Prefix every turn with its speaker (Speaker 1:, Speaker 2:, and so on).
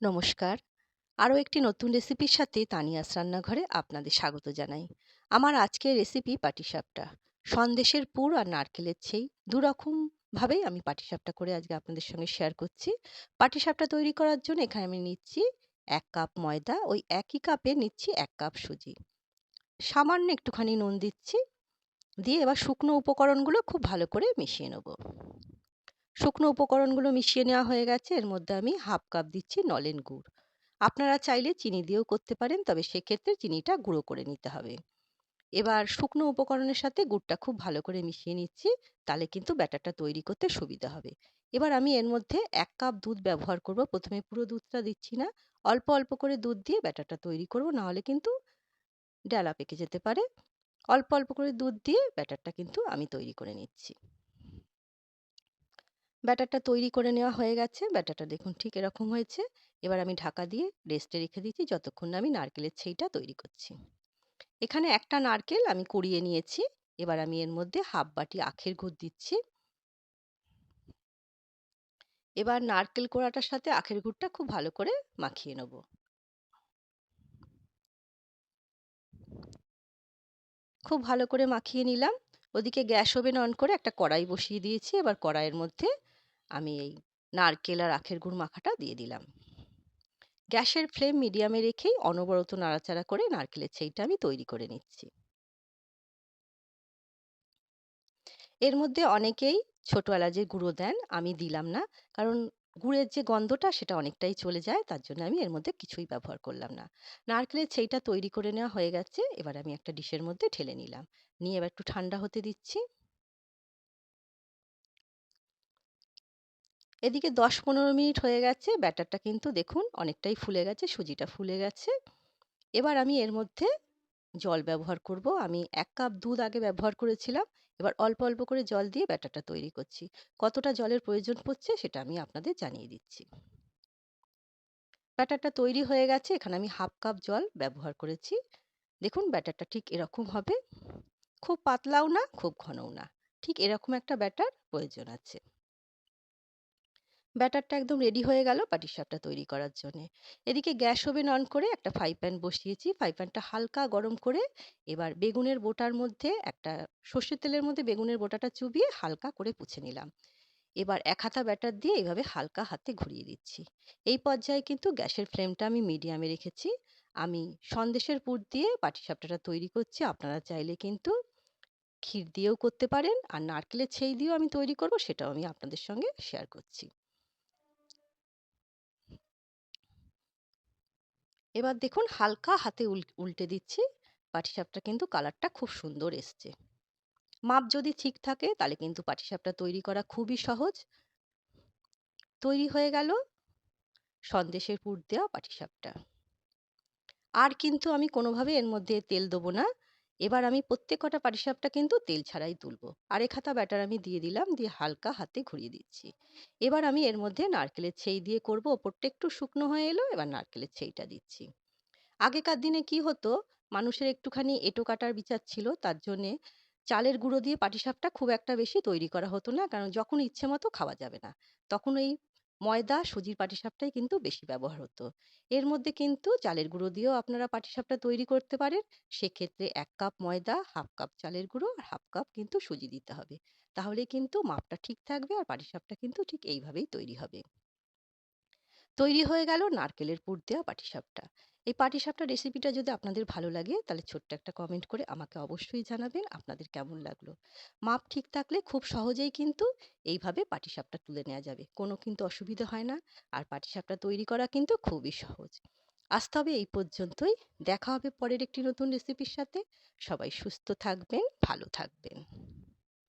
Speaker 1: নমস্কার। আরও একটি নতুন রেসিপির সাথে তানিয়াস রান্নাঘরে আপনাদের স্বাগত জানাই। আমার আজকের রেসিপি পাটিসাপটা। সন্দেশের পুর আর নারকেলের ছেই দুরকমভাবেই আমি পাটিসাপটা করে আজকে আপনাদের সঙ্গে শেয়ার করছি। পাটিসাপটা তৈরি করার জন্য এখানে আমি নিচ্ছি ১ কাপ ময়দা, ওই একই কাপে নিচ্ছি ১ কাপ সুজি। সামান্য একটুখানি নুন দিচ্ছি, দিয়ে এবার শুকনো উপকরণগুলো খুব ভালো করে মিশিয়ে নেব। শুকনো উপকরণগুলো মিশিয়ে নেওয়া হয়ে গেছে। এর মধ্যে আমি 1/2 কাপ দিচ্ছি নলেন গুড়। আপনারা চাইলে চিনি দিয়েও করতে পারেন, তবে সেক্ষেত্রে চিনিটা গুঁড়ো করে নিতে হবে। এবার শুকনো উপকরণের সাথে গুড়টা খুব ভালো করে মিশিয়ে নিচ্ছি, তাহলে কিন্তু ব্যাটারটা তৈরি করতে সুবিধা হবে। এবার আমি এর মধ্যে 1 কাপ দুধ ব্যবহার করব। প্রথমে পুরো দুধটা দিচ্ছি না, অল্প অল্প করে দুধ দিয়ে ব্যাটারটা তৈরি করব, নাহলে কিন্তু ডেলা পেকে যেতে পারে। অল্প অল্প করে দুধ দিয়ে ব্যাটারটা কিন্তু আমি তৈরি করে নিচ্ছি। ব্যাটারটা তৈরি করে নেওয়া হয়ে গেছে। ব্যাটারটা দেখুন ঠিক এরকম হয়েছে। এবার আমি ঢাকা দিয়ে রেস্টে রেখে দিচ্ছি যতক্ষণ না আমি নারকেলের ছেইটা তৈরি করছি। এখানে একটা নারকেল আমি কুড়িয়ে নিয়েছি। এবার আমি এর মধ্যে 1/2 বাটি আখের গুড় দিচ্ছি। এবার নারকেল কোড়াটার সাথে আখের গুড়টা খুব ভালো করে মাখিয়ে নেব। খুব ভালো করে মাখিয়ে নিলাম। ওদিকে গ্যাস ওভেন অন করে একটা কড়াই বসিয়ে দিয়েছি। এবার কড়াইয়ের মধ্যে আমি এই নারকেল আর আখের গুড় মাখাটা দিয়ে দিলাম। গ্যাসের ফ্লেম মিডিয়ামে রেখেই অনবরত নাড়াচাড়া করে নারকেলের ছেইটা আমি তৈরি করে নিচ্ছি। এর মধ্যে অনেকেই ছোট এলাচের গুঁড়ো দেন, আমি দিলাম না। কারণ গুড়ের যে গন্ধটা সেটা অনেকটাই চলে যায়, তার জন্য আমি এর মধ্যে কিছুই ব্যবহার করলাম না। নারকেলের ছেইটা তৈরি করে নেওয়া হয়ে গেছে। এবার আমি একটা ডিশের মধ্যে ঢেলে নিলাম। নিয়ে এবার একটু ঠান্ডা হতে দিচ্ছি। এদিকে ১০-১৫ মিনিট হয়ে গেছে। ব্যাটারটা কিন্তু দেখুন অনেকটাই ফুলে গেছে, সুজিটা ফুলে গেছে। এবার আমি এর মধ্যে জল ব্যবহার করব। আমি ১ কাপ দুধ আগে ব্যবহার করেছিলাম। এবার অল্প অল্প করে জল দিয়ে ব্যাটারটা তৈরি করছি। কতটা জলের প্রয়োজন পড়ছে সেটা আমি আপনাদের জানিয়ে দিচ্ছি। ব্যাটারটা তৈরি হয়ে গেছে। এখানে আমি 1/2 কাপ জল ব্যবহার করেছি। দেখুন ব্যাটারটা ঠিক এরকম হবে। খুব পাতলাও না, খুব ঘনও না। ঠিক এরকম একটা ব্যাটার প্রয়োজন আছে। ব্যাটারটা একদম রেডি হয়ে গেল পাটিসাপটা তৈরি করার জন্যে। এদিকে গ্যাস ওভেন অন করে একটা ফ্রাই প্যান বসিয়েছি। ফ্রাই প্যানটা হালকা গরম করে এবার বেগুনের বোটার মধ্যে একটা সর্ষের তেলের মধ্যে বেগুনের বোটাটা চুবিয়ে হালকা করে পুছে নিলাম। এবার ১ হাতা ব্যাটার দিয়ে এভাবে হালকা হাতে ঘুরিয়ে দিচ্ছি। এই পর্যায়ে কিন্তু গ্যাসের ফ্লেমটা আমি মিডিয়ামে রেখেছি। আমি সন্দেশের পুর দিয়ে পাটিসাপটাটা তৈরি করছি। আপনারা চাইলে কিন্তু ক্ষীর দিয়েও করতে পারেন, আর নারকেলের ছেই দিয়েও আমি তৈরি করব, সেটাও আমি আপনাদের সঙ্গে শেয়ার করছি। এবার দেখুন হালকা হাতে উল্টে দিচ্ছি। পাটিসাপটা কিন্তু কালারটা খুব সুন্দর এসছে। মাপ যদি ঠিক থাকে তাহলে কিন্তু পাটিসাপটা তৈরি করা খুবই সহজ। তৈরি হয়ে গেল সন্দেশের পুর দেওয়া পাটিসাপটা। আর কিন্তু আমি কোনোভাবে এর মধ্যে তেল দেবো না। এবার আমি প্রত্যেক কটা পাটিসাপটা কিন্তু তেল ছাড়াই তুলবো। আরেক হাতা ব্যাটার আমি দিয়ে দিলাম, দিয়ে হালকা হাতে ঘুরিয়ে দিচ্ছি। এবার আমি এর মধ্যে নারকেলের ছেই দিয়ে করব। ওপরটা একটু শুকনো হয়ে এলো, এবার নারকেলের ছেইটা দিচ্ছি। আগেকার দিনে কি হতো, মানুষের একটুখানি এঁটো কাটার বিচার ছিল, তার জন্যে চালের গুঁড়ো দিয়ে পাটিসাপটা খুব একটা বেশি তৈরি করা হতো না, কারণ যখন ইচ্ছে মতো খাওয়া যাবে না। তখন এই ময়দা সুজির পাটিসাপটাই কিন্তু বেশি ব্যবহার হতো। এর মধ্যে কিন্তু চালের গুঁড়ো দিয়েও আপনারা পাটিসাপটা তৈরি করতে পারেন। সেক্ষেত্রে ১ কাপ ময়দা, 1/2 কাপ চালের গুঁড়ো আর 1/2 কাপ কিন্তু সুজি দিতে হবে। তাহলে কিন্তু মাপটা ঠিক থাকবে, আর পাটিসাপটা কিন্তু ঠিক এইভাবেই তৈরি হবে। তৈরি হয়ে গেল নারকেলের পুর দেওয়া পাটিসাপটা। এই পাটিসাপটা রেসিপিটা যদি আপনাদের ভালো লাগে তাহলে ছোট্ট একটা কমেন্ট করে আমাকে অবশ্যই জানাবেন আপনাদের কেমন লাগলো। মাপ ঠিক থাকলে খুব সহজেই কিন্তু এইভাবে পাটিসাপটা তুলে নেওয়া যাবে, কোনো কিন্তু অসুবিধা হয় না। আর পাটিসাপটা তৈরি করা কিন্তু খুবই সহজ। আজ তবে এই পর্যন্তই। দেখা হবে পরের একটি নতুন রেসিপির সাথে। সবাই সুস্থ থাকবেন, ভালো থাকবেন।